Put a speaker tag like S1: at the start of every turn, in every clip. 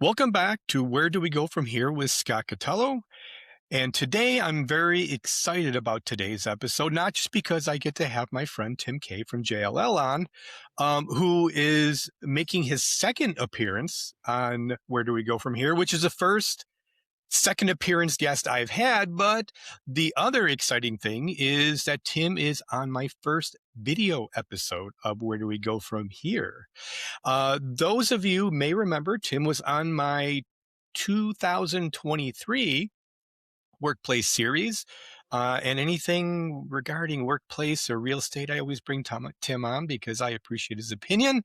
S1: Welcome back to Where Do We Go From Here with Scott Catello. And today I'm very excited about today's episode, not just because I get to have my friend Tim Kay from JLL on, who is making his second appearance on Where Do We Go From Here, which is the second appearance guest I've had. But the other exciting thing is that Tim is on my first video episode of Where Do We Go From Here. Those of you may remember Tim was on my 2023 workplace series. And anything regarding workplace or real estate, I always bring Tim on because I appreciate his opinion.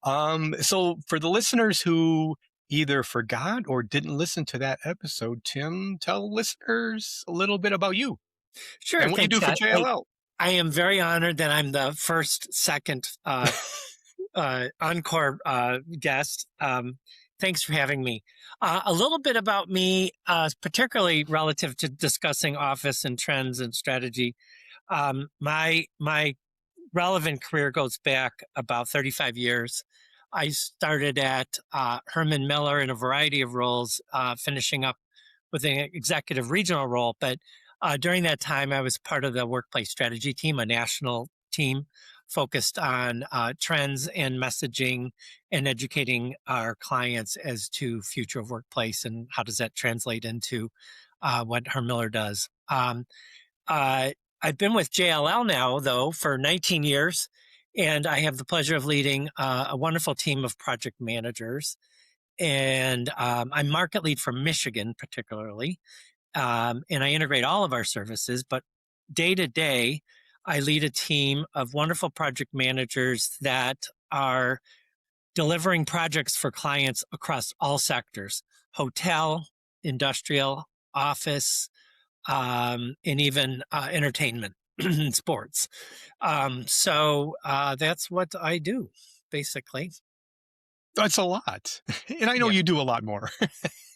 S1: So for the listeners who either forgot or didn't listen to that episode, Tim, tell listeners a little bit about you
S2: Sure.
S1: and what you do for JLL.
S2: I am very honored that I'm the second encore guest. Thanks for having me. A little bit about me, particularly relative to discussing office and trends and strategy. My relevant career goes back about 35 years. I started at Herman Miller in a variety of roles, finishing up with an executive regional role. But during that time, I was part of the workplace strategy team, a national team focused on trends and messaging and educating our clients as to future of workplace and how does that translate into what Herman Miller does. I've been with JLL now, though, for 19 years, and I have the pleasure of leading a wonderful team of project managers. And I'm market lead for Michigan, particularly, and I integrate all of our services. But day to day, I lead a team of wonderful project managers that are delivering projects for clients across all sectors: hotel, industrial, office, and even entertainment and sports. So that's what I do, basically.
S1: That's a lot. And I know you do a lot more.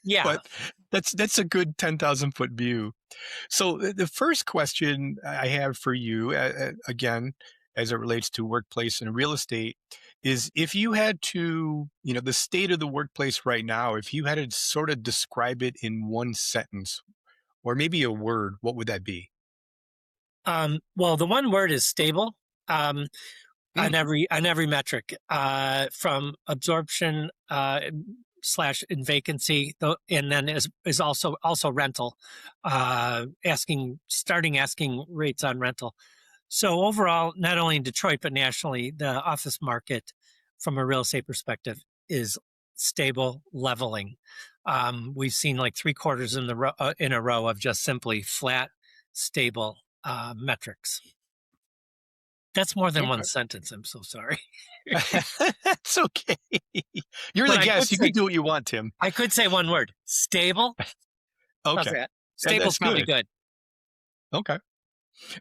S2: Yeah.
S1: But that's a good 10,000 foot view. So the first question I have for you, again, as it relates to workplace and real estate, is if you had to, the state of the workplace right now, if you had to sort of describe it in one sentence or maybe a word, what would that be?
S2: Well, the one word is stable. On every metric, from absorption slash in vacancy, and then is also rental, starting asking rates on rental. So overall, not only in Detroit but nationally, the office market, from a real estate perspective, is stable, leveling. We've seen like 3 quarters in a row of just simply flat, stable metrics. That's more than one sentence. I'm so sorry.
S1: That's okay. You're the guest. You can do what you want, Tim.
S2: I could say one word: stable.
S1: Okay.
S2: That? Stable's probably good.
S1: Okay.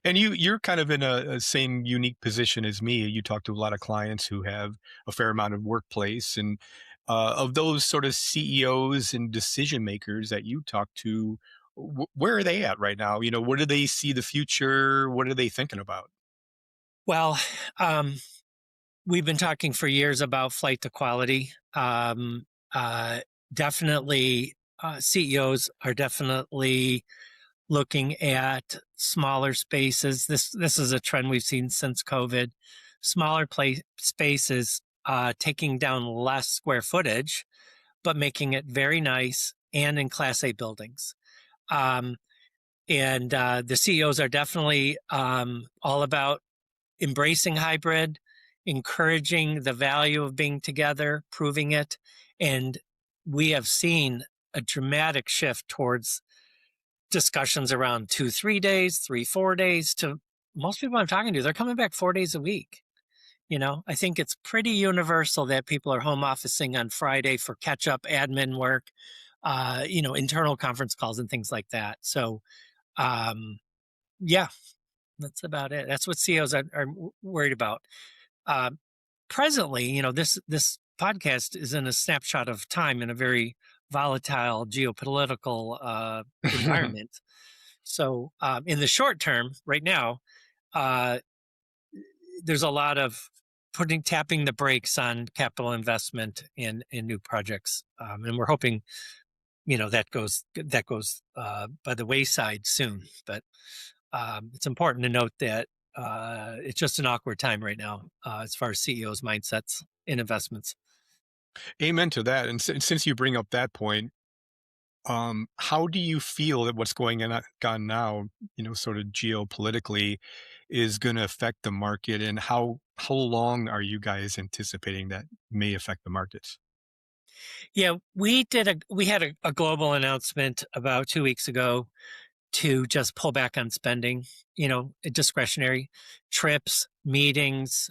S1: And you're kind of in a same unique position as me. You talk to a lot of clients who have a fair amount of workplace, and of those sort of CEOs and decision makers that you talk to, where are they at right now? What do they see the future? What are they thinking about?
S2: Well, we've been talking for years about flight to quality. Definitely, CEOs are definitely looking at smaller spaces. This is a trend we've seen since COVID. Smaller spaces, taking down less square footage, but making it very nice and in Class A buildings. And the CEOs are definitely all about embracing hybrid, encouraging the value of being together, proving it. And we have seen a dramatic shift towards discussions around 2-3 days, 3-4 days. To most people I'm talking to, they're coming back 4 days a week. I think it's pretty universal that people are home officing on Friday for catch up admin work, internal conference calls and things like that. So, yeah. That's about it. That's what CEOs are worried about. Presently, this podcast is in a snapshot of time in a very volatile geopolitical environment. So in the short term, right now, there's a lot of tapping the brakes on capital investment in new projects, and we're hoping that goes by the wayside soon. But it's important to note that it's just an awkward time right now as far as CEOs' mindsets in investments.
S1: Amen to that. And since you bring up that point, how do you feel that what's on now, sort of geopolitically, is going to affect the market, and how long are you guys anticipating that may affect the markets?
S2: Yeah, we had a global announcement about 2 weeks ago to just pull back on spending, discretionary trips, meetings,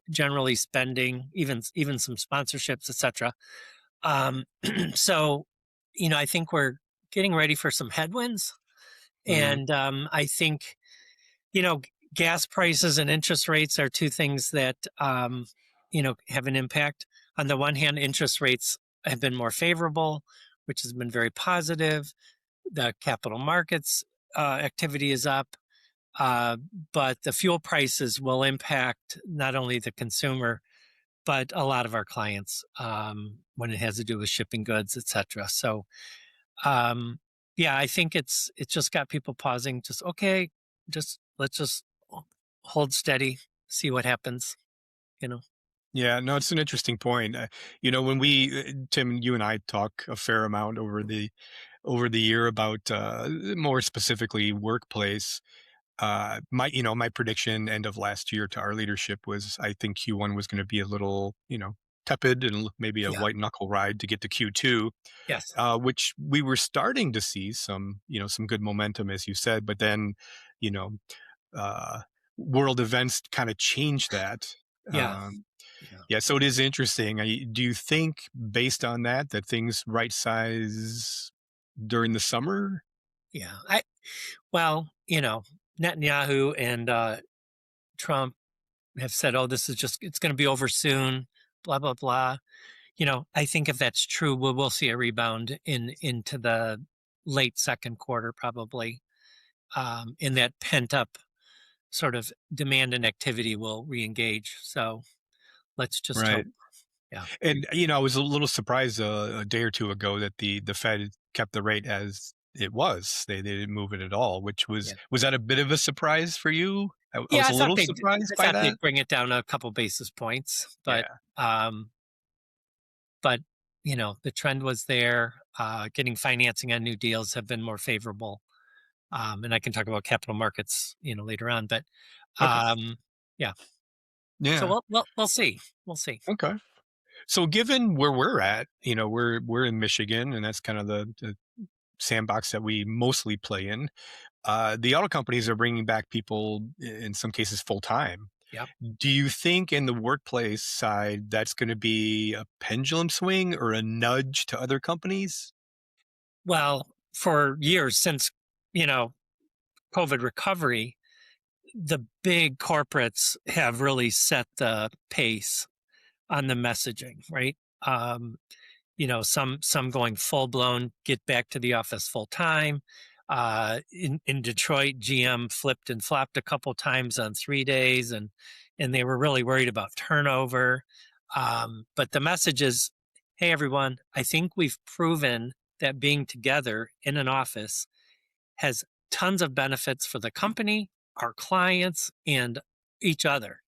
S2: generally spending, even some sponsorships, etc. Um, so, I think we're getting ready for some headwinds,
S1: Hmm.
S2: and I think gas prices and interest rates are two things that have an impact. On the one hand, interest rates have been more favorable, which has been very positive. The capital markets activity is up, uh, but the fuel prices will impact not only the consumer but a lot of our clients when it has to do with shipping goods, etc. So, um, yeah, I think it's just got people pausing. Just okay, just let's just hold steady, see what happens. You know,
S1: Yeah, no, it's an interesting point. When Tim, you and I talk a fair amount over the year about more specifically workplace. My prediction end of last year to our leadership was, I think Q1 was going to be a little, tepid, and maybe a
S2: yeah,
S1: white knuckle ride to get to Q2,
S2: yes,
S1: which we were starting to see some good momentum, as you said, but then, you know, uh, world events kind of changed that.
S2: yeah,
S1: Um,
S2: yeah,
S1: yeah, so it is interesting. Do you think, based on that things right size during the summer?
S2: yeah. Well, Netanyahu and Trump have said, "Oh, this is just it's going to be over soon." Blah blah blah. I think if that's true, we'll see a rebound into the late second quarter, probably. In that pent up sort of demand and activity will reengage. So let's just
S1: Right.
S2: hope. Yeah.
S1: And, I was a little surprised a day or two ago that the Fed kept the rate as it was. They didn't move it at all, which
S2: Yeah.
S1: was that a bit of a surprise for you? I
S2: Yeah.
S1: was
S2: I
S1: a
S2: thought
S1: little
S2: they'd,
S1: surprised
S2: I
S1: by
S2: thought
S1: that.
S2: they'd bring it down a couple basis points,
S1: Yeah.
S2: um, but the trend was there. Getting financing on new deals have been more favorable. And I can talk about capital markets, later on, but,
S1: Okay.
S2: um, yeah. So
S1: Yeah.
S2: we'll see. We'll see.
S1: Okay. So given where we're at, we're in Michigan, and that's kind of the sandbox that we mostly play in. The auto companies are bringing back people, in some cases, full time.
S2: Yep.
S1: Do you think in the workplace side that's going to be a pendulum swing or a nudge to other companies?
S2: Well, for years since, you know, COVID recovery, the big corporates have really set the pace on the messaging, right? Um, some going full blown, get back to the office full time. In Detroit, GM flipped and flopped a couple times on 3 days, and they were really worried about turnover. But the message is, hey everyone, I think we've proven that being together in an office has tons of benefits for the company, our clients, and each other.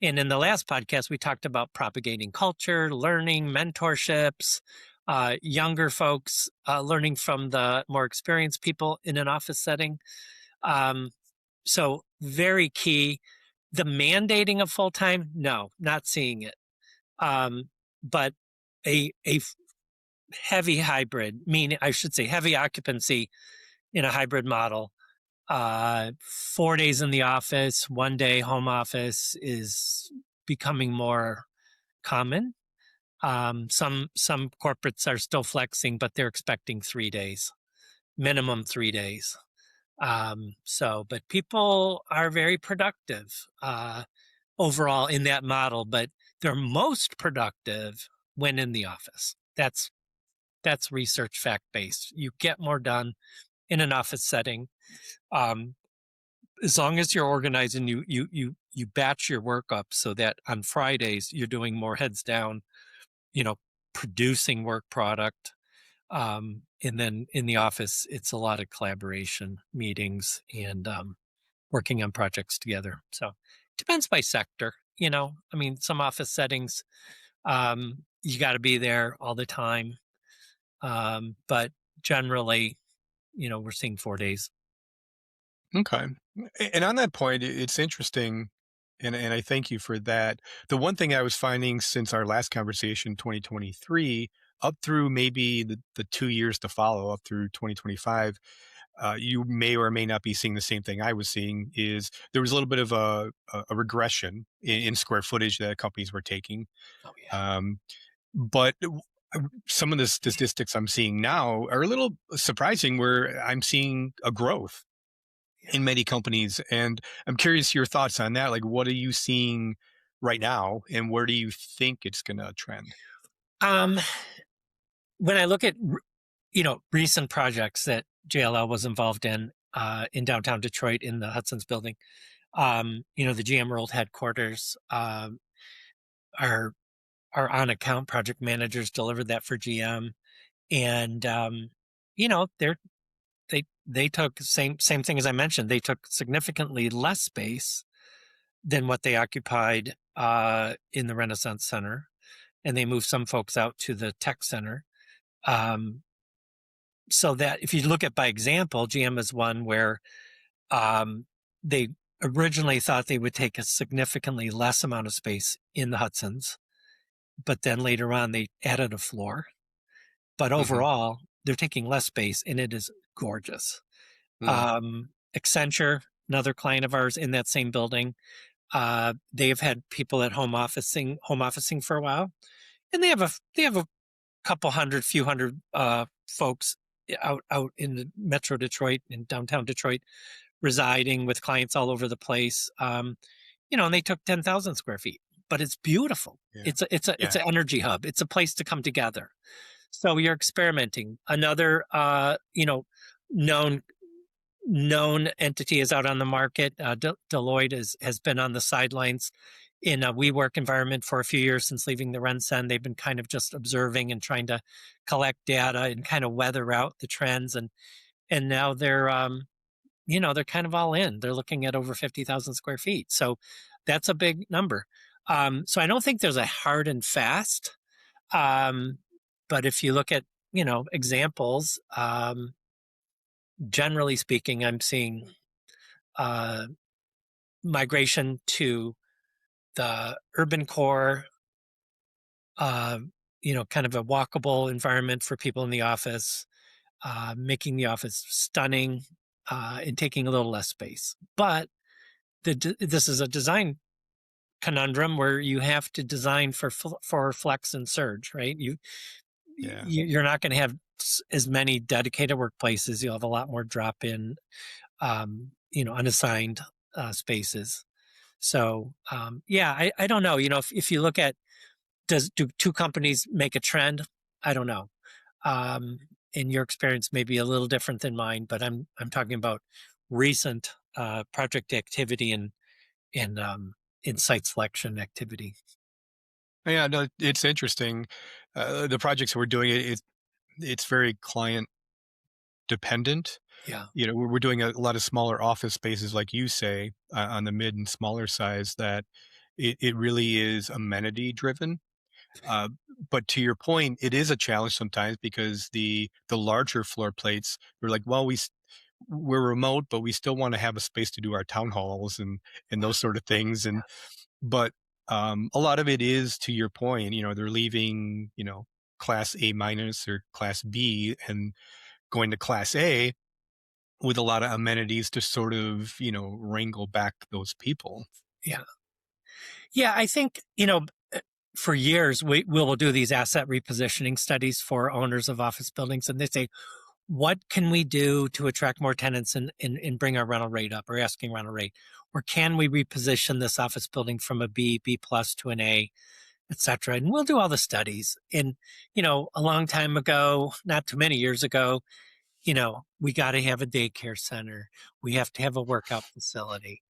S2: And in the last podcast, we talked about propagating culture, learning, mentorships, younger folks learning from the more experienced people in an office setting. Um, so, very key. The mandating of full time, no, not seeing it. But a heavy hybrid, meaning I should say heavy occupancy in a hybrid model. 4 days in the office, 1 day home office is becoming more common. Some corporates are still flexing, but they're expecting 3 days, minimum 3 days. But people are very productive overall in that model, but they're most productive when in the office. That's research fact based. You get more done in an office setting. Um, as long as you're organized and you batch your work up so that on Fridays you're doing more heads down, you know, producing work product. And then in the office, it's a lot of collaboration, meetings, and working on projects together. So depends by sector. I mean, some office settings, you got to be there all the time. But generally, we're seeing 4 days.
S1: Okay. And on that point, it's interesting, and I thank you for that. The one thing I was finding since our last conversation, 2023, up through maybe the 2 years to follow, up through 2025, you may or may not be seeing the same thing I was seeing. Is there was a little bit of a regression in square footage that companies were taking,
S2: Oh yeah.
S1: um, but some of the statistics I'm seeing now are a little surprising. Where I'm seeing a growth
S2: Yeah.
S1: in many companies. And I'm curious your thoughts on that. Like, what are you seeing right now, and where do you think it's going to trend?
S2: Um, when I look at recent projects that JLL was involved in downtown Detroit in the Hudson's building, the GM World headquarters, our on account project managers delivered that for GM, and they took same thing as I mentioned. They took significantly less space than what they occupied in the Renaissance Center, and they moved some folks out to the Tech Center. Um, so that if you look at by example, GM is one where they originally thought they would take a significantly less amount of space in the Hudsons, but then later on they added a floor. But
S1: Hmm.
S2: overall, they're taking less space, and it is gorgeous.
S1: Mm,
S2: Accenture, another client of ours in that same building, they have had people at home officing for a while, and they have a couple hundred, few hundred folks out in the Metro Detroit and downtown Detroit residing with clients all over the place. And they took 10,000 square feet, but it's beautiful.
S1: yeah.
S2: It's
S1: Yeah.
S2: an energy hub. It's a place to come together. So you're experimenting. Another, known entity is out on the market. Deloitte has been on the sidelines in a WeWork environment for a few years since leaving the RenCen. They've been kind of just observing and trying to collect data and kind of weather out the trends. And now they're kind of all in. They're looking at over 50,000 square feet. So that's a big number. So I don't think there's a hard and fast. Um, but if you look at, examples, generally speaking, I'm seeing uh, migration to the urban core, uh, kind of a walkable environment for people in the office, making the office stunning and taking a little less space. But this is a design conundrum where you have to design for flex and surge, right?
S1: Yeah.
S2: You're not going to have as many dedicated workplaces. You'll have a lot more drop in, unassigned spaces. So yeah, I don't know. If you look at do two companies make a trend? I don't know. In your experience may be a little different than mine, but I'm talking about recent project activity and insight selection activity.
S1: Yeah. No, it's interesting. The projects we're doing, it's very client dependent.
S2: Yeah,
S1: We're doing a lot of smaller office spaces, like you say, on the mid and smaller size. That it really is amenity driven. Uh, but to your point, it is a challenge sometimes because the larger floor plates, we're like, well, we're remote, but we still want to have a space to do our town halls and those sort of things. And but a lot of it is, to your point, they're leaving, class A minus or class B and going to class A with a lot of amenities to sort of, wrangle back those people.
S2: yeah, yeah. I think for years we will do these asset repositioning studies for owners of office buildings, and they say, what can we do to attract more tenants and bring our rental rate up, or asking rental rate? Or can we reposition this office building from a B plus to an A, et cetera? And we'll do all the studies. And, a long time ago, not too many years ago, we got to have a daycare center. We have to have a workout facility.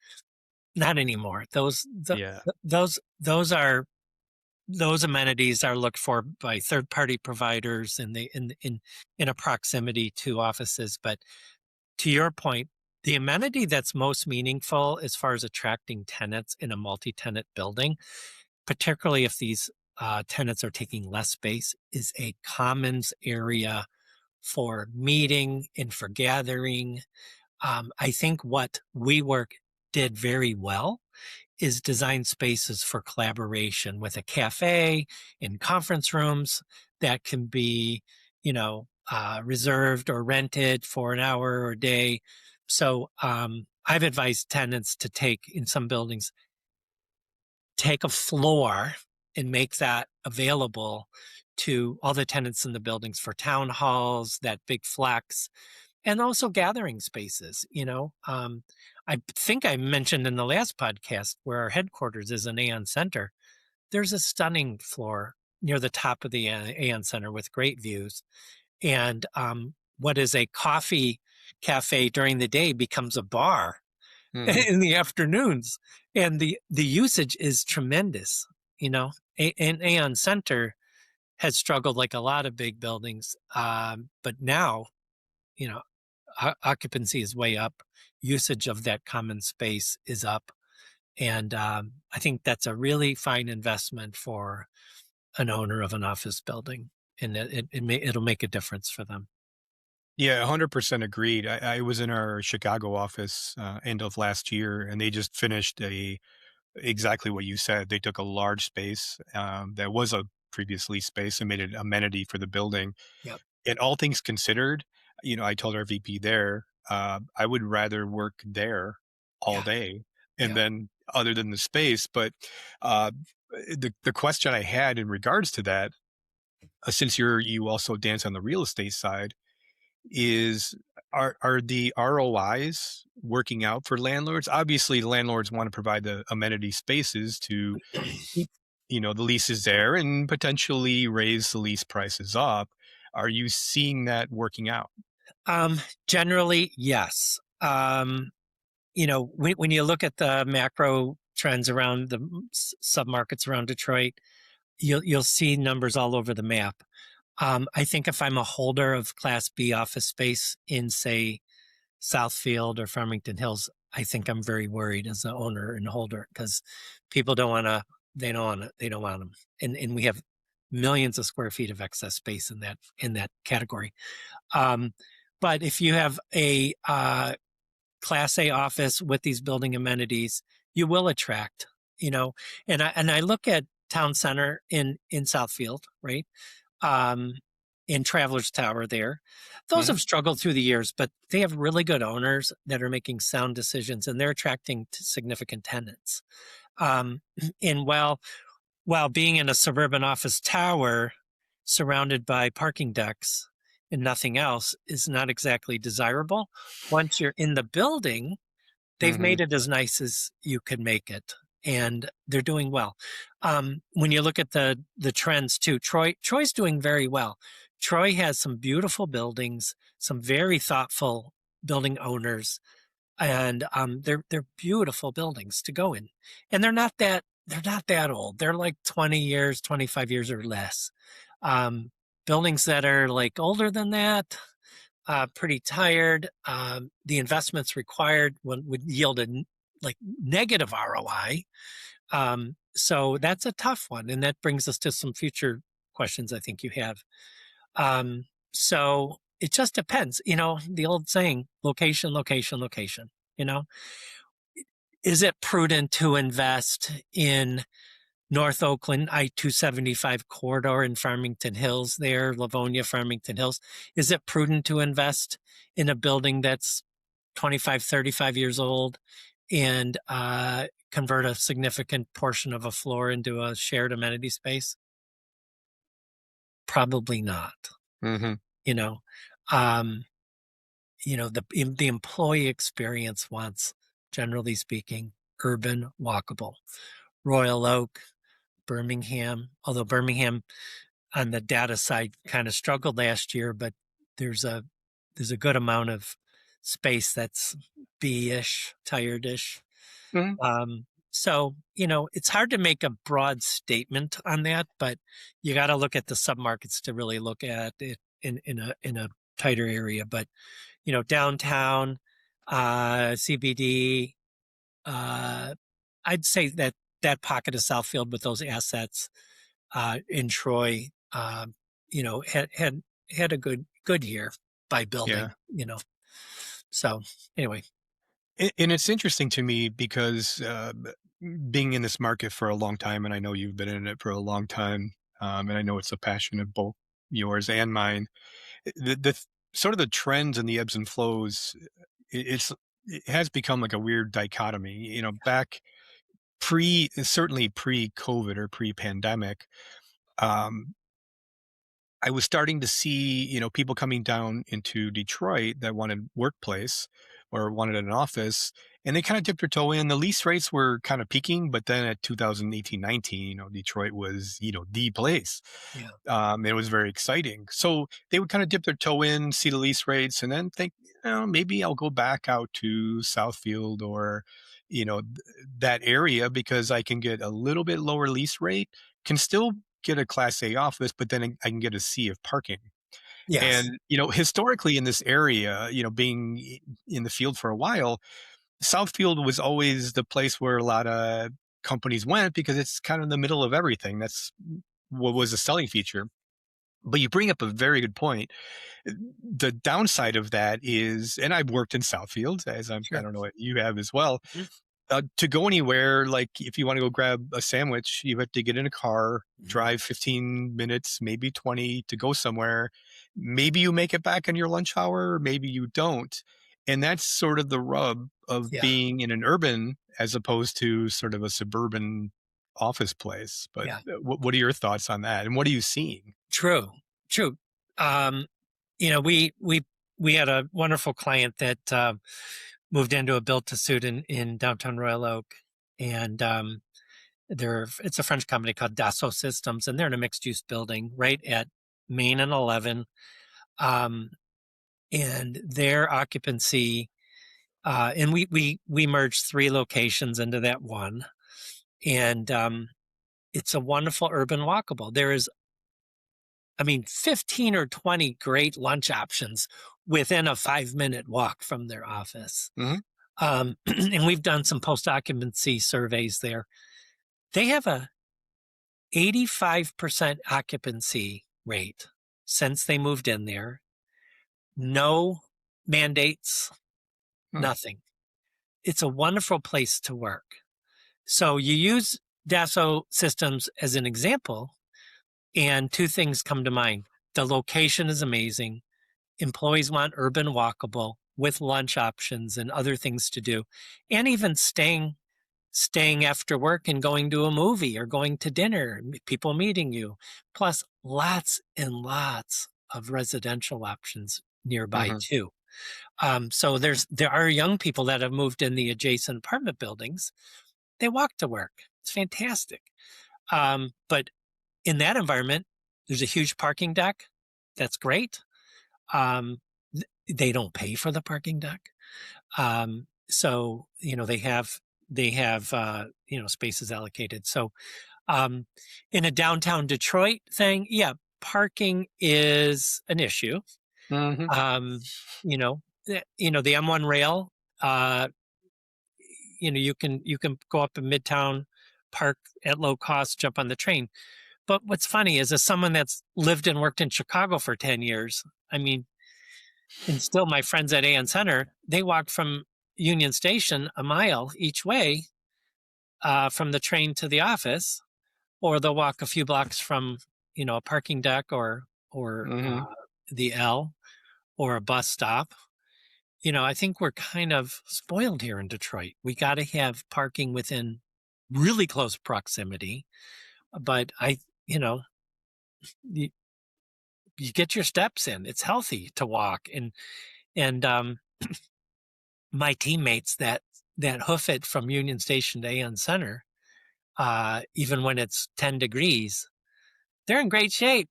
S2: Not anymore.
S1: Yeah.
S2: Those amenities are looked for by third party providers in a proximity to offices. But to your point, the amenity that's most meaningful as far as attracting tenants in a multi-tenant building, particularly if these tenants are taking less space, is a commons area for meeting and for gathering. I think what WeWork did very well is design spaces for collaboration with a cafe and conference rooms that can be, reserved or rented for an hour or a day. So I've advised tenants to in some buildings, take a floor and make that available to all the tenants in the buildings for town halls, that big flex, and also gathering spaces. I think I mentioned in the last podcast where our headquarters is in Aon Center. There's a stunning floor near the top of the Aon Center with great views. And what is a coffee cafe during the day becomes a bar
S1: Hmm.
S2: in the afternoons. And the usage is tremendous. And Aon Center has struggled like a lot of big buildings. But now, you know, occupancy is way up, usage of that common space is up, and I think that's a really fine investment for an owner of an office building, and it'll make a difference for them.
S1: Yeah, 100% agreed. I was in our Chicago office end of last year, and they just finished exactly what you said. They took a large space that was a previous lease space and made it amenity for the building.
S2: Yep.
S1: And all things considered, I told our VP there, I would rather work there all
S2: Yeah.
S1: day, and
S2: Yeah.
S1: then other than the space. But uh, the question I had in regards to that, since you also dance on the real estate side, is are the ROIs working out for landlords? Obviously, landlords want to provide the amenity spaces to keep, the leases there and potentially raise the lease prices up. Are you seeing that working out?
S2: Generally, yes. When you look at the macro trends around the submarkets around Detroit, you'll see numbers all over the map. I think if I'm a holder of Class B office space in, say, Southfield or Farmington Hills, I think I'm very worried as an owner and holder because people don't want to. They don't want them, and we have millions of square feet of excess space in that category. Um, but if you have a Class A office with these building amenities, you will attract. You know, and I look at Town Center in Southfield, right? um, in Travelers Tower there. Those
S1: Mhm.
S2: have struggled through the years, but they have really good owners that are making sound decisions and they're attracting significant tenants. Um, and while being in a suburban office tower surrounded by parking decks and nothing else is not exactly desirable, once you're in the building, they've
S1: Mhm.
S2: made it as nice as you could make it, and they're doing well. When you look at the trends too, Troy's doing very well. Troy has some beautiful buildings, some very thoughtful building owners, and they're beautiful buildings to go in, and they're not that old. They're like 20 years, 25 years or less. Um, Buildings that are like older than that, pretty tired. The investments required would yield like negative ROI. So that's a tough one, and that brings us to some future questions I think you have. So it just depends. The old saying, location, location, location. You know, is it prudent to invest in North Oakland I-275 corridor in Farmington Hills there, Livonia, Farmington Hills? Is it prudent to invest in a building that's 25, 35 years old and convert a significant portion of a floor into a shared amenity space? Probably not.
S1: Mhm.
S2: You know, um, the employee experience wants, generally speaking, urban walkable. Royal Oak, Birmingham, although Birmingham on the data side kind of struggled last year, but there's a there's a good amount of space that's B-ish, tired-ish.
S1: Mhm.
S2: So, it's hard to make a broad statement on that, but you got to look at the submarkets to really look at it in a tighter area. But, downtown, CBD, uh, I'd say that that pocket of Southfield with those assets in Troy, had a good year by
S1: Yeah.
S2: building. So anyway,
S1: And it's interesting to me because, being in this market for a long time, and I know you've been in it for a long time, and I know it's a passion of both yours and mine. Sort of the trends and the ebbs and flows, it has become like a weird dichotomy. Back certainly pre-COVID or pre-pandemic, um, I was starting to see, people coming down into Detroit that wanted workplace or wanted an office, and they kind of dipped their toe in. The lease rates were kind of peaking, but then at 2018, 19, Detroit was, the place.
S2: yeah,
S1: It was very exciting. So they would kind of dip their toe in, see the lease rates, and then think, maybe I'll go back out to Southfield or, that area because I can get a little bit lower lease rate, can still get a Class A office, but then I can get a C of parking.
S2: yes,
S1: And, historically in this area, being in the field for a while, Southfield was always the place where a lot of companies went because it's kind of in the middle of everything. That's what was a selling feature. But you bring up a very good point. The downside of that is, and I've worked in Southfield, I
S2: sure,
S1: don't know what you have as well.
S2: mhm,
S1: To go anywhere, like if you want to go grab a sandwich, you have to get in a car,
S2: mhm.
S1: drive 15 minutes, maybe 20 to go somewhere. Maybe you make it back in your lunch hour, maybe you don't. And that's sort of the rub of
S2: Yeah,
S1: being in an urban as opposed to sort of a suburban office place. But
S2: yeah,
S1: what are your thoughts on that? And what are you seeing?
S2: true, true. Um, we had a wonderful client that moved into a built to suit in downtown Royal Oak, and it's a French company called Dassault Systems, and they're in a mixed use building right at Main and 11. Um, and their occupancy, and we merged three locations into that one, and it's a wonderful urban walkable. There is, I mean, 15 or 20 great lunch options within a 5-minute walk from their office.
S1: Hmm.
S2: And we've done some post occupancy surveys there. They have a 85% occupancy rate since they moved in there. No mandates, nothing. It's a wonderful place to work. So you use Dassault systems as an example, and two things come to mind. The location is amazing. Employees want urban walkable with lunch options and other things to do, and even staying after work and going to a movie or going to dinner, people meeting you, plus lots and lots of residential options nearby
S1: Hmm.
S2: too. So there are young people that have moved in the adjacent apartment buildings. They walk to work. It's fantastic. But in that environment, there's a huge parking deck. That's great. Um, they don't pay for the parking deck. So they have spaces allocated. So in a downtown Detroit thing, yeah, parking is an issue.
S1: Hmm.
S2: Um, the M1 rail. Uh, you can go up in Midtown, park at low cost, jump on the train. But what's funny is, as someone that's lived and worked in Chicago for 10 years, I mean, and still my friends at AN Center, they walk from Union Station a mile each way from the train to the office, or they'll walk a few blocks from, a parking deck or
S1: Hmm.
S2: the L or a bus stop. I think we're kind of spoiled here in Detroit. We got to have parking within really close proximity, but you, you get your steps in. It's healthy to walk, and my teammates that hoof it from Union Station to AN Center, even when it's 10 degrees, they're in great shape.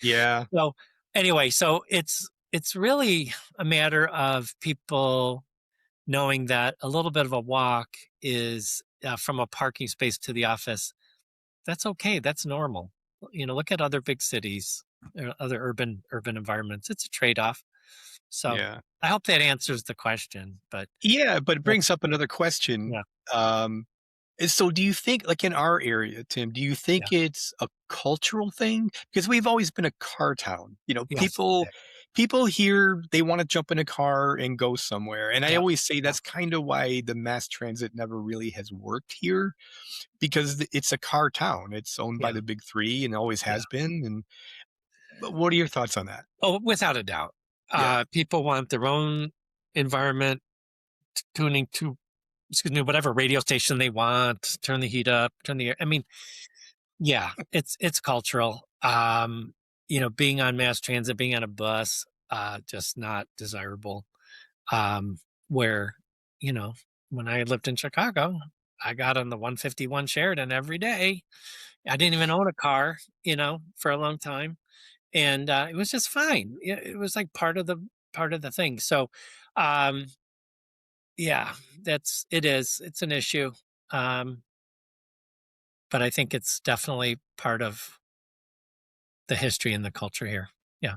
S1: Yeah.
S2: So anyway, so it's really a matter of people knowing that a little bit of a walk is from a parking space to the office. That's okay. That's normal. Look at other big cities, other urban environments. It's a trade off. So
S1: Yeah.
S2: I hope that answers the question. But
S1: Yeah, but it
S2: that's
S1: brings up another question.
S2: yeah,
S1: Um, so do you think, like in our area, Tim, do you
S2: yeah,
S1: think it's a cultural thing? Because we've always been a car town.
S2: yes,
S1: People here, they want to jump in a car and go somewhere. And I
S2: yeah,
S1: always say
S2: yeah,
S1: that's kind of why the mass transit never really has worked here because it's a car town. It's owned by
S2: yeah,
S1: the big three and always
S2: yeah.
S1: has been. And but what are your thoughts on that?
S2: Oh, without a doubt.
S1: Yeah.
S2: People want their own environment, tuning to, excuse me, whatever radio station they want, turn the heat up, turn the air. I mean, yeah, it's cultural. Being on mass transit, being on a bus, just not desirable. Um, where, you know, when I lived in Chicago, I got on the 151 Sheridan every day. I didn't even own a car, for a long time, and it was just fine. It was like part of the thing. So, um, yeah, it is. It's an issue. Um, but I think it's definitely part of the history and the culture here. Yeah.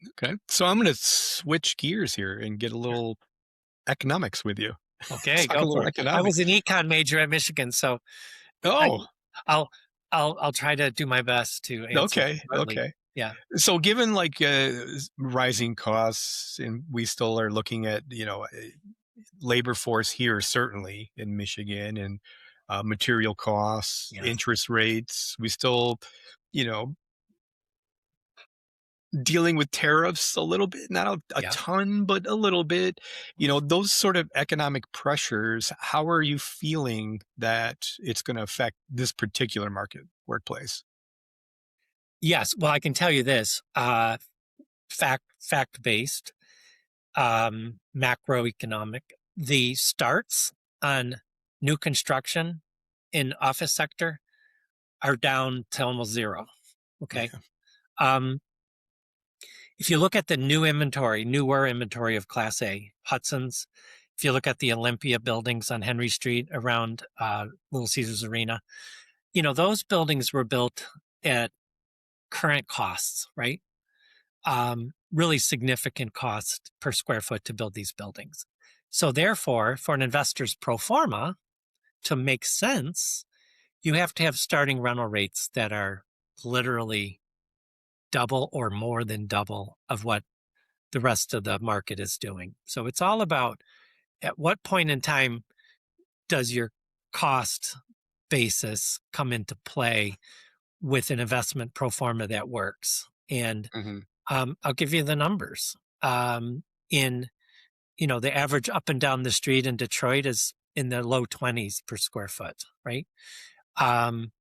S1: Okay. So I'm going to switch gears here and get a
S2: Sure.
S1: little economics with you.
S2: Okay,
S1: Talk
S2: go
S1: a little
S2: for it. I was
S1: economics.
S2: an econ major at Michigan, so I
S1: Oh,
S2: I'll I'll try to do my best to answer
S1: okay.
S2: smartly.
S1: Okay.
S2: Yeah.
S1: So given like rising costs and we still are looking at, labor force here, certainly in Michigan and material costs,
S2: Yes.
S1: interest rates, we still, you know, dealing with tariffs a little bit, not a
S2: Yeah.
S1: ton, but a little bit. Those sort of economic pressures, how are you feeling that it's going to affect this particular market workplace?
S2: Yes. Well, I can tell you this, fact-based, macroeconomic, the starts on new construction in office sector are down to almost zero. Okay.
S1: Yeah.
S2: Um, if you look at the newer inventory of Class A, Hudson's, if you look at the Olympia buildings on Henry Street around Little Caesars Arena, those buildings were built at current costs, right? Really significant cost per square foot to build these buildings. So, therefore, for an investor's pro forma to make sense, you have to have starting rental rates that are literally double or more than double of what the rest of the market is doing. So it's all about at what point in time does your cost basis come into play with an investment pro forma that works. And
S1: Hmm.
S2: I'll give you the numbers. In the average up and down the street in Detroit is in the low 20s per square foot, right? Um,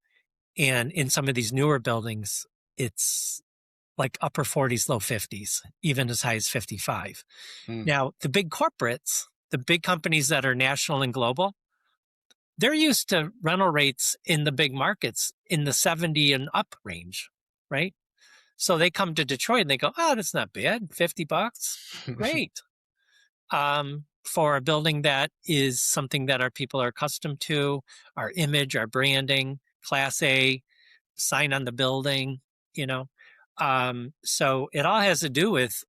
S2: and in some of these newer buildings, it's like upper 40s, low 50s, even as high as 55.
S1: Mm.
S2: Now, the big corporates, the big companies that are national and global, they're used to rental rates in the big markets in the 70 and up range, right? So they come to Detroit and they go, "Oh, that's not bad. $50. Great." For a building that is something that our people are accustomed to, our image, our branding, Class A, sign on the building, you know. So it all has to do with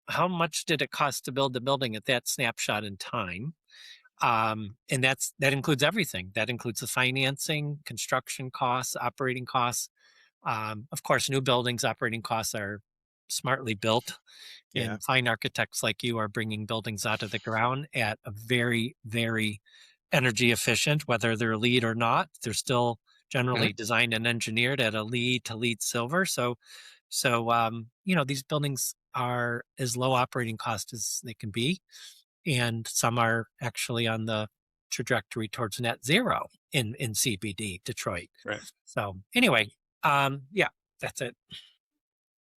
S2: how much did it cost to build the building at that snapshot in time. And that includes everything. That includes the financing, construction costs, operating costs. Of course, new buildings operating costs are smartly built,
S1: Yeah.
S2: and fine architects like you are bringing buildings out of the ground at a very, very energy efficient, whether they're LEED or not. They're still
S1: Mhm.
S2: generally designed and engineered at a LEED to LEED silver. So, these buildings are as low operating cost as they can be, and some are actually on the trajectory towards net zero in CBD Detroit.
S1: Right.
S2: So anyway, yeah, that's it.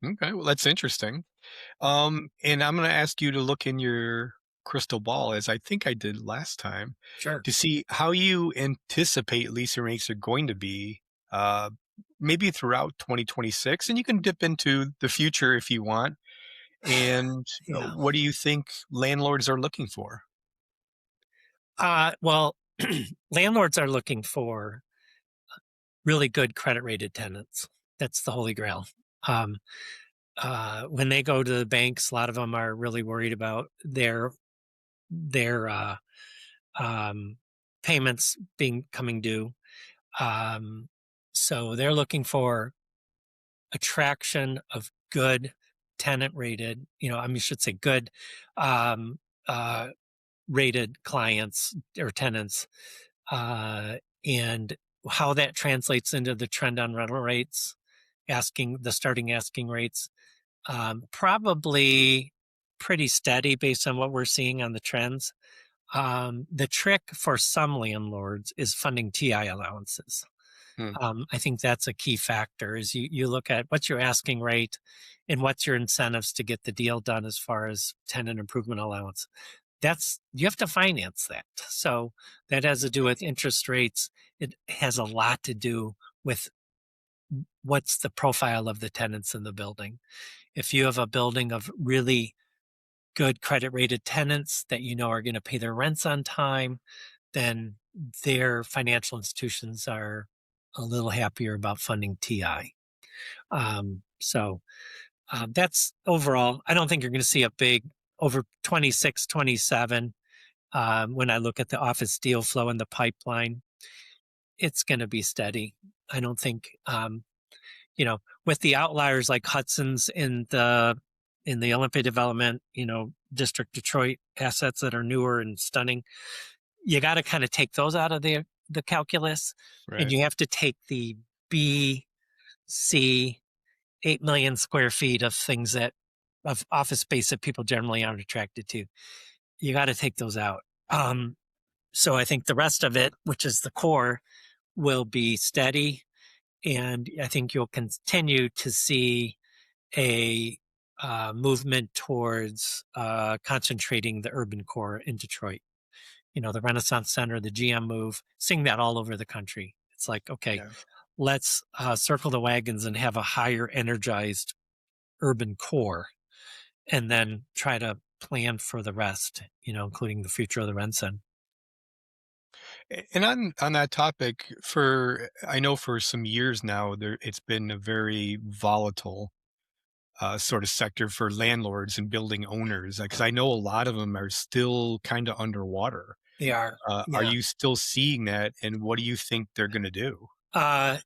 S1: Okay. Well, that's interesting. And I'm going to ask you to look in your crystal ball, as I think I did last time,
S2: Sure.
S1: to see how you anticipate leasing rates are going to be, uh, maybe throughout 2026. And you can dip into the future if you want. And
S2: Yeah.
S1: what do you think landlords are looking for?
S2: Well, landlords are looking for really good credit rated tenants. That's the holy grail. Um, when they go to the banks, a lot of them are really worried about their um, payments being coming due. Um, so they're looking for attraction of good tenant rated, I mean, should say good um, uh, rated clients or tenants, uh, and how that translates into the trend on rental rates, starting asking rates, probably pretty steady based on what we're seeing on the trends. The trick for some landlords is funding TI allowances.
S1: Hmm,
S2: I think that's a key factor is you look at what's your asking rate and what's your incentives to get the deal done as far as tenant improvement allowance. That's you have to finance that. So that has to do with interest rates. It has a lot to do with what's the profile of the tenants in the building. If you have a building of really good credit rated tenants that you know are going to pay their rents on time, then their financial institutions are a little happier about funding TI. That's overall. I don't think you're going to see a big over 26, 27. When I look at the office deal flow in the pipeline, it's going to be steady. I don't think, with the outliers like Hudson's in the Olympia development, District Detroit assets that are newer and stunning, you got to kind of take those out of the calculus, and
S1: right.
S2: you have to take the B, C, 8 million square feet of things of office space that people generally aren't attracted to. You got to take those out. So I think the rest of it, which is the core, will be steady. And I think you'll continue to see a movement towards concentrating the urban core in Detroit. The Renaissance Center, the GM move, seeing that all over the country. It's like, okay,
S1: Yeah.
S2: let's circle the wagons and have a higher energized urban core and then try to plan for the rest, including the future of the Renson.
S1: And on that topic, I know for some years now, it's been a very volatile sort of sector for landlords and building owners, because I know a lot of them are still kind of underwater.
S2: They are,
S1: Are
S2: yeah.
S1: you still seeing that, and what do you think they're going to do?
S2: Uh,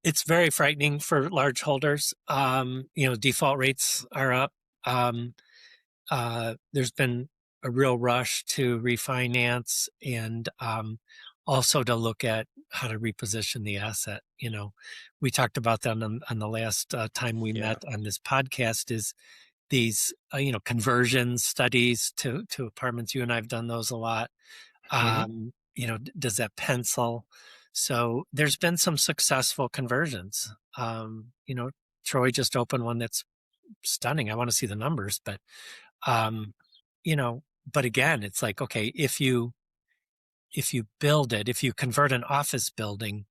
S2: it's very frightening for large holders. Default rates are up. Um, there's been a real rush to refinance and also to look at how to reposition the asset. We talked about that on the last time we
S1: Yeah.
S2: met on this podcast. Is these conversion studies to apartments? You and I've done those a lot.
S1: Hmm.
S2: Does that pencil? So there's been some successful conversions. Troy just opened one that's stunning. I want to see the numbers, um, you know, but again, it's like, okay, if you convert an office building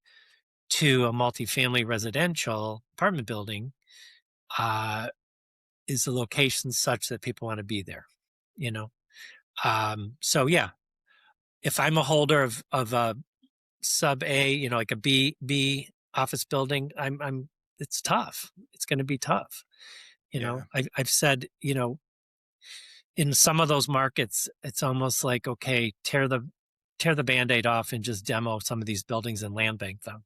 S2: to a multifamily residential apartment building, uh, is the location such that people want to be there? You know, so yeah, if I'm a holder of a sub A, like a B office building, it's tough. It's going to be tough.
S1: Yeah.
S2: I've said, in some of those markets, it's almost like, okay, tear the Band-Aid off and just demo some of these buildings and land bank them.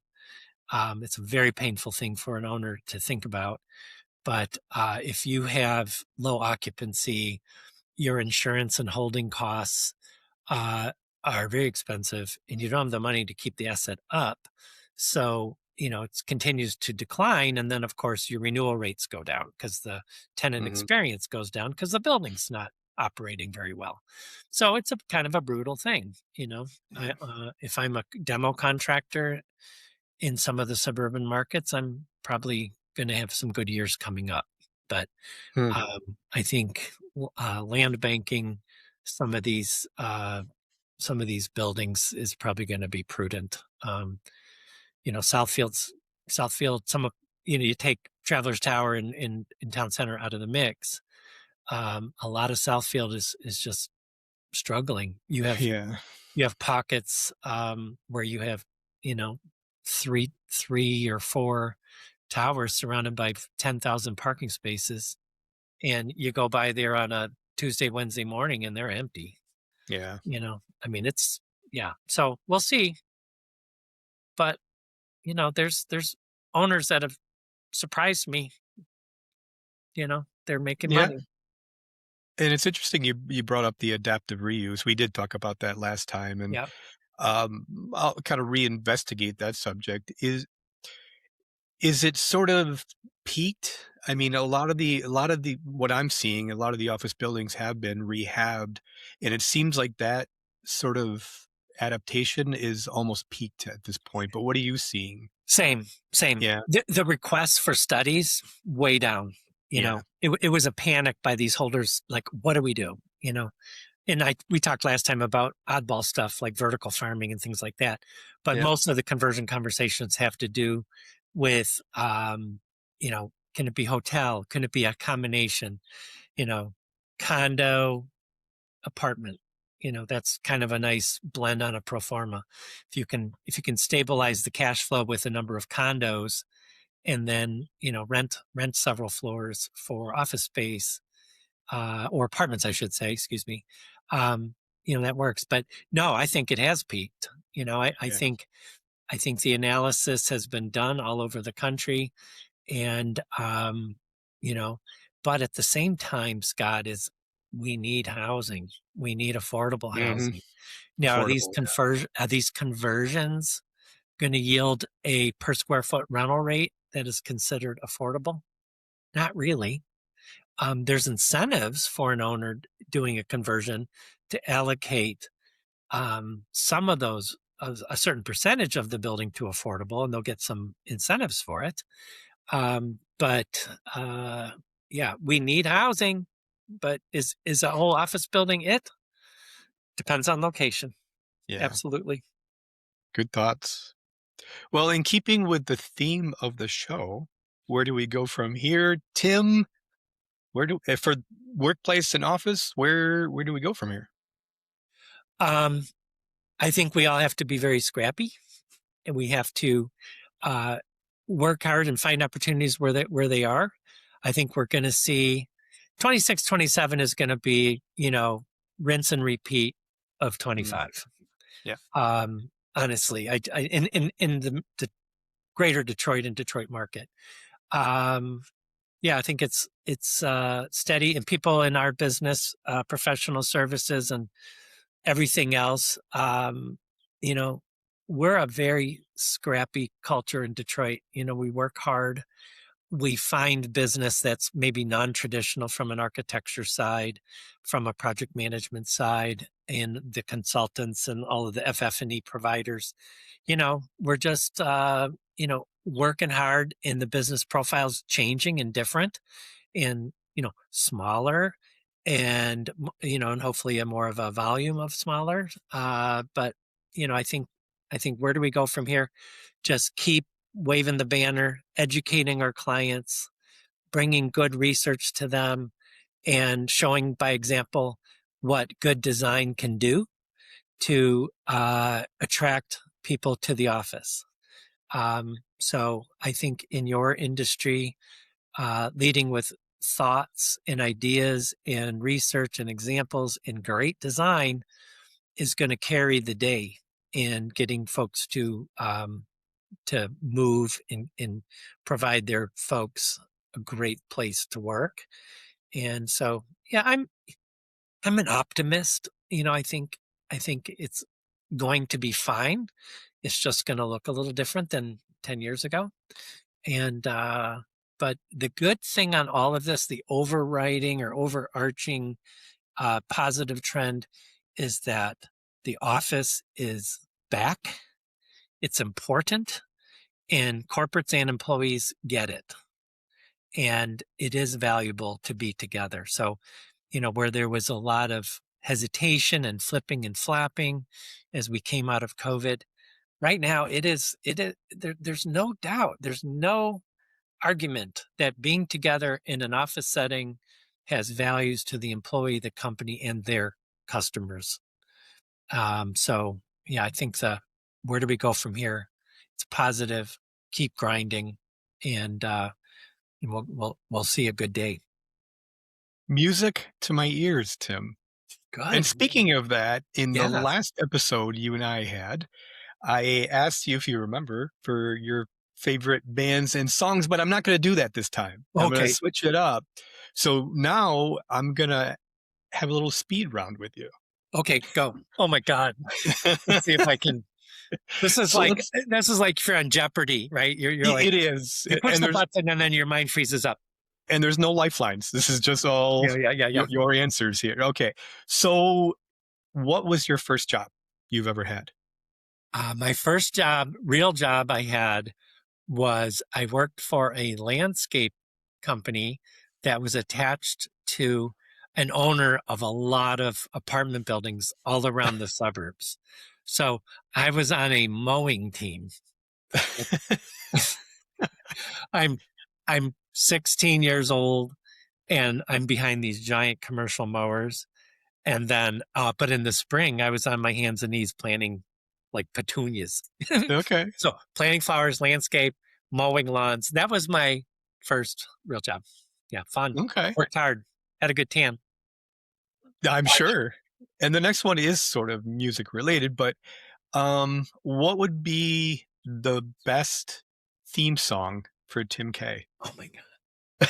S2: It's a very painful thing for an owner to think about. But if you have low occupancy, your insurance and holding costs uh, are very expensive, and you don't have the money to keep the asset up. So, it continues to decline. And then, of course, your renewal rates go down because the tenant
S1: Hmm.
S2: experience goes down because the building's not operating very well. So it's a kind of a brutal thing.
S1: Yeah.
S2: If I'm a demo contractor in some of the suburban markets, I'm probably going to have some good years coming up. But
S1: Hmm.
S2: I think land banking some of these buildings is probably going to be prudent. Southfield's Southfield. You take Travelers Tower in Town Center out of the mix. A lot of Southfield is just struggling.
S1: Yeah.
S2: You have pockets where you have, you know, three or four towers surrounded by 10,000 parking spaces, and you go by there on a Tuesday, Wednesday morning, and they're empty.
S1: Yeah.
S2: I mean, it's yeah. So we'll see, but there's owners that have surprised me. They're making
S1: Yeah.
S2: money.
S1: And it's interesting you brought up the adaptive reuse. We did talk about that last time, and
S2: Yeah,
S1: um, I'll kind of reinvestigate that subject. Is it sort of peaked? I mean, a lot of the what I'm seeing, a lot of the office buildings have been rehabbed, and it seems like that sort of adaptation is almost peaked at this point. But what are you seeing?
S2: same, same.
S1: Yeah,
S2: The requests for studies way down.
S1: yeah,
S2: It was a panic by these holders. Like, what do we do? And we talked last time about oddball stuff like vertical farming and things like that. But
S1: yeah.
S2: most of the conversion conversations have to do with, can it be hotel? Can it be a combination? You know, condo, apartment. That's kind of a nice blend on a pro forma. If you can stabilize the cash flow with a number of condos, and then rent several floors for office space, or apartments, I should say, excuse me. That works. But no, I think it has peaked.
S1: Yeah.
S2: I think the analysis has been done all over the country, and you know, but at the same time, Scott, is we need housing. We need affordable
S1: Mhm.
S2: housing. Now,
S1: Affordable, yeah.
S2: are these conversions going to yield a per square foot rental rate that is considered affordable? Not really. There's incentives for an owner doing a conversion to allocate some of those, a certain percentage of the building to affordable, and they'll get some incentives for it. But yeah, we need housing. But is a whole office building it? Depends on location.
S1: Yeah.
S2: Absolutely.
S1: Good thoughts. Well, in keeping with the theme of the show, where do we go from here? Tim, for workplace and office, where do we go from here?
S2: Um, I think we all have to be very scrappy, and we have to uh, work hard and find opportunities where they are. I think we're going to see 26, 27 is going to be, rinse and repeat of
S1: Mm,
S2: 25.
S1: yeah.
S2: Honestly, in the greater Detroit and Detroit market. Um, yeah, I think it's steady, and people in our business, professional services and everything else. You know, we're a very scrappy culture in Detroit. We work hard. We find business that's maybe non-traditional from an architecture side, from a project management side, and the consultants and all of the FF&E providers. We're just working hard, and the business profile's changing and different, and smaller, and and hopefully a more of a volume of smaller. But I think where do we go from here? Just keep waving the banner, educating our clients, bringing good research to them, and showing by example what good design can do to attract people to the office. So I think in your industry, leading with thoughts and ideas and research and examples and great design is going to carry the day in getting folks to move and provide their folks a great place to work. And so, yeah, I'm an optimist. I think it's going to be fine. It's just going to look a little different than 10 years ago. And but the good thing on all of this, the overriding or overarching positive trend, is that the office is back. It's important, and corporates and employees get it. And it is valuable to be together. So, where there was a lot of hesitation and flipping and flapping as we came out of COVID, right now there's no doubt, there's no argument that being together in an office setting has values to the employee, the company, and their customers. So yeah, I think the where do we go from here? It's positive. Keep grinding, and we'll see a good day.
S1: Music to my ears, Tim. And
S2: Good.
S1: speaking of that, in the
S2: Yeah.
S1: last episode you and I had, I asked you if you remember for your favorite bands and songs, but I'm not going to do that this time. I'm going to
S2: Okay.
S1: switch it up. So now I'm going to have a little speed round with you.
S2: Okay. Go. Oh my God. Let's see if I can.
S1: So let's,
S2: This is like if you're on Jeopardy, right? You're like
S1: it is,
S2: you push the button and then your mind freezes up.
S1: and there's no lifelines. This is just all
S2: Yeah.
S1: your answers here. Okay. So what was your first job you've ever had?
S2: My first job, real job I had was I worked for a landscape company that was attached to an owner of a lot of apartment buildings all around the suburbs. So I was on a mowing team. I'm I'm 16 years old and I'm behind these giant commercial mowers. And then, but in the spring, I was on my hands and knees planting like petunias.
S1: Okay.
S2: So planting flowers, landscape, mowing lawns. That was my first real job. Yeah, fun.
S1: Okay.
S2: Worked hard. Had a good tan.
S1: I'm sure. And the next one is sort of music related, but what would be the best theme song for Tim K?
S2: Oh my God.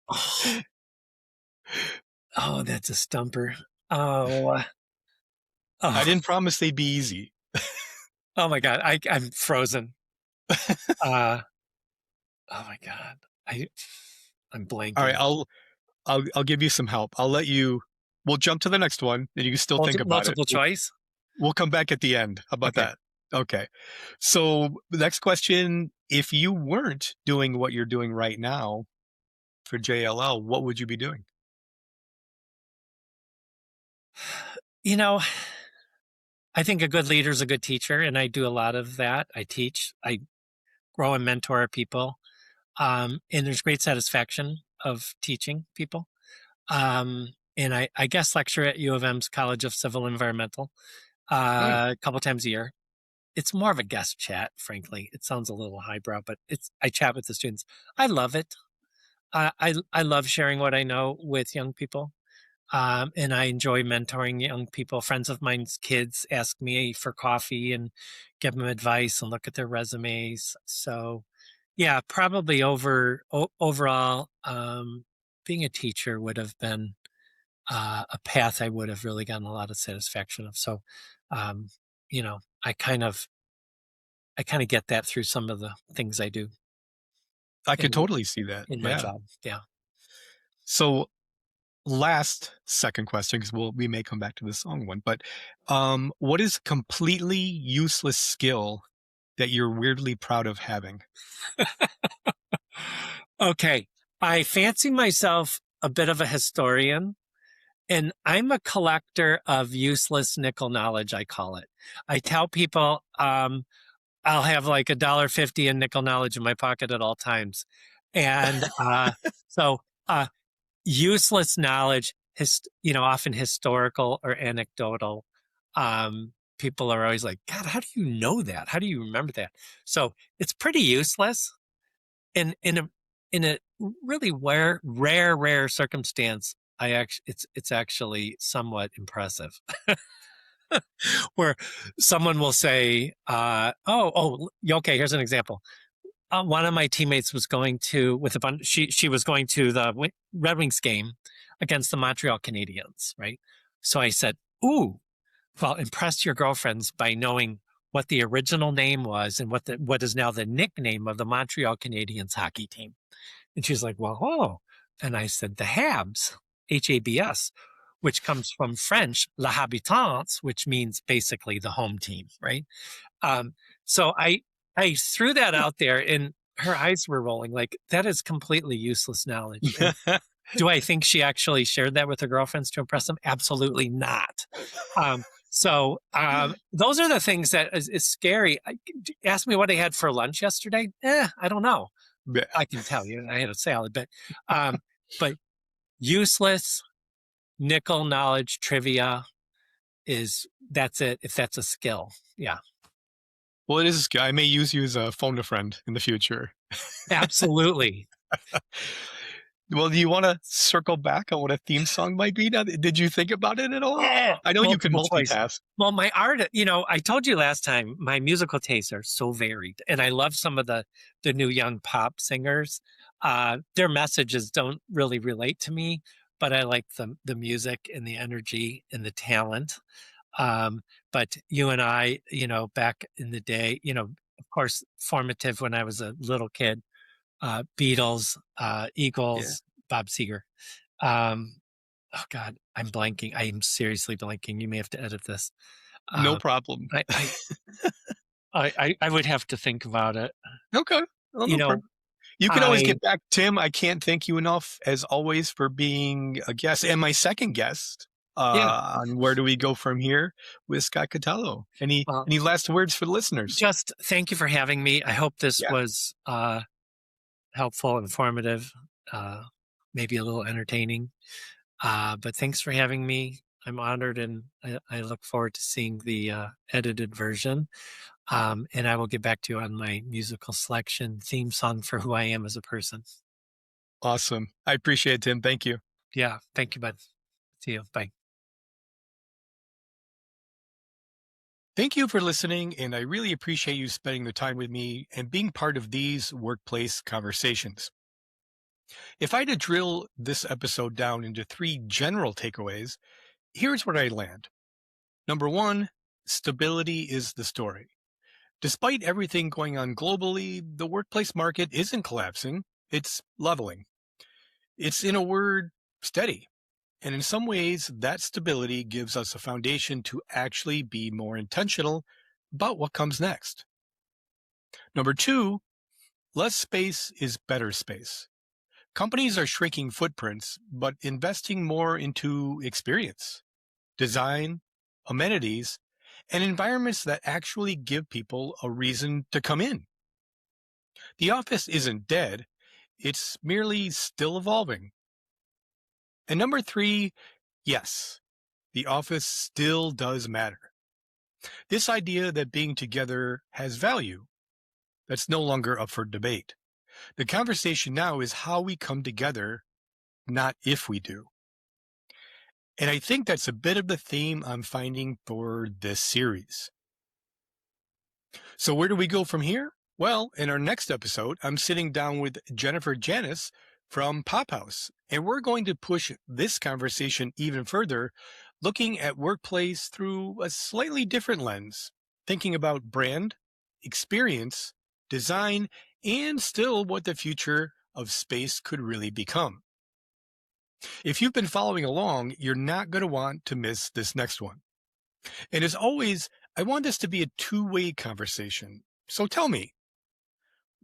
S2: Oh, oh, that's a stumper. Oh,
S1: I
S2: oh,
S1: didn't promise they'd be easy.
S2: oh my God. I'm frozen. Uh, oh my God. I'm
S1: All right,
S2: blanking.
S1: I'll give you some help. I'll let you we'll jump to the next one and you can still think about it.
S2: Multiple choice.
S1: We'll come back at the end. How about
S2: Okay.
S1: that? Okay. So the next question, if you weren't doing what you're doing right now for JLL, what would you be doing?
S2: You know, I think a good leader is a good teacher, and I do a lot of that. I teach, I grow and mentor people. And there's great satisfaction of teaching people. And I guest lecture at U of M's College of Civil Environmental
S1: Oh,
S2: a couple times a year. It's more of a guest chat, frankly. It sounds a little highbrow, but I chat with the students. I love it. I love sharing what I know with young people. And I enjoy mentoring young people. Friends of mine's kids ask me for coffee and give them advice and look at their resumes. So, yeah, probably overall, being a teacher would have been a path I would have really gotten a lot of satisfaction of. So, um, you know, I kind of get that through some of the things I do
S1: I
S2: in
S1: could totally see that.
S2: in my
S1: Yeah.
S2: job. Yeah.
S1: So last second question, because we may come back to the song one, but what is a completely useless skill that you're weirdly proud of having?
S2: Okay. I fancy myself a bit of a historian. And I'm a collector of useless nickel knowledge, I call it. I tell people I'll have like $1.50 in nickel knowledge in my pocket at all times. And so useless knowledge, often historical or anecdotal. People are always like, God, how do you know that? How do you remember that? So it's pretty useless. And in a really rare circumstance, it's actually somewhat impressive. Where someone will say, okay, here's an example. One of my teammates was going to with a bunch. She was going to the Red Wings game against the Montreal Canadiens, right? So I said, "Ooh, well, impress your girlfriends by knowing what the original name was and what is now the nickname of the Montreal Canadiens hockey team." And she's like, "Well, oh," and I said, "The Habs, HABS." Which comes from French, "La Habitants," which means basically the home team, right? Um, so I threw that out there, and her eyes were rolling like that is completely useless knowledge. And do I think she actually shared that with her girlfriends to impress them? Absolutely not. Those are the things that is scary. Ask me what I had for lunch yesterday. I don't know.
S1: Yeah.
S2: I can tell you I had a salad, but useless nickel knowledge trivia that's it, if that's a skill. Yeah,
S1: Well, it is a skill. I may use you as a phone a friend in the future.
S2: absolutely.
S1: Well, do you wanna circle back on what a theme song might be now? Did you think about it at all?
S2: Oh,
S1: I know you can
S2: multiple choice.
S1: multitask.
S2: Well, my art, I told you last time, my musical tastes are so varied, and I love some of the new young pop singers. Their messages don't really relate to me, but I like the music and the energy and the talent. But you and I, back in the day, of course, formative when I was a little kid, Beatles,
S1: Yeah.
S2: Eagles, Bob Seger. Um, oh God, I'm blanking. I am seriously blanking. You may have to edit this.
S1: No
S2: Uh,
S1: problem.
S2: I, I, I would have to think about it.
S1: Okay. Well,
S2: You
S1: no
S2: know,
S1: problem. You can always
S2: I
S1: get back. Tim, I can't thank you enough, as always, for being a guest and my second guest,
S2: yeah.
S1: on Where Do We Go From Here with Scott Catello.
S2: Well,
S1: Any last words for the listeners?
S2: just thank you for having me. I hope this
S1: Yeah.
S2: was helpful, informative, uh, maybe a little entertaining. But thanks for having me. I'm honored, and I look forward to seeing the edited version. And I will get back to you on my musical selection theme song for who I am as a person.
S1: Awesome. I appreciate it, Tim. Thank you.
S2: Yeah. Thank you, bud. See you. Bye.
S1: Thank you for listening, and I really appreciate you spending the time with me and being part of these workplace conversations. If I had to drill this episode down into three general takeaways, here's where I land. Number one, stability is the story. Despite everything going on globally, the workplace market isn't collapsing, it's leveling. It's, in a word, steady. And in some ways, that stability gives us a foundation to actually be more intentional about what comes next. Number two, less space is better space. Companies are shrinking footprints, but investing more into experience, design, amenities, and environments that actually give people a reason to come in. The office isn't dead, it's merely still evolving. And number three, yes, the office still does matter. This idea that being together has value, that's no longer up for debate. The conversation now is how we come together, not if we do. And I think that's a bit of the theme I'm finding for this series. So, where do we go from here? Well, in our next episode, I'm sitting down with Jennifer Janis from Pop House, and we're going to push this conversation even further, looking at workplace through a slightly different lens, thinking about brand, experience, design, and still what the future of space could really become. If you've been following along, you're not going to want to miss this next one. And as always, I want this to be a two-way conversation. So tell me,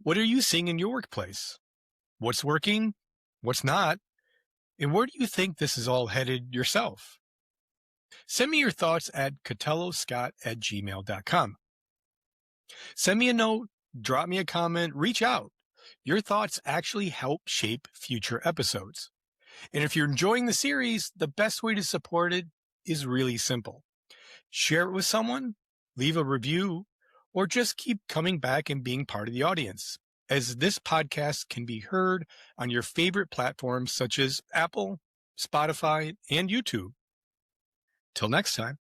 S1: what are you seeing in your workplace? What's working? What's not? And where do you think this is all headed yourself? Send me your thoughts at catelloscott@gmail.com. Send me a note, drop me a comment, reach out. Your thoughts actually help shape future episodes. And if you're enjoying the series, the best way to support it is really simple. Share it with someone, leave a review, or just keep coming back and being part of the audience, as this podcast can be heard on your favorite platforms such as Apple, Spotify, and YouTube. Till next time.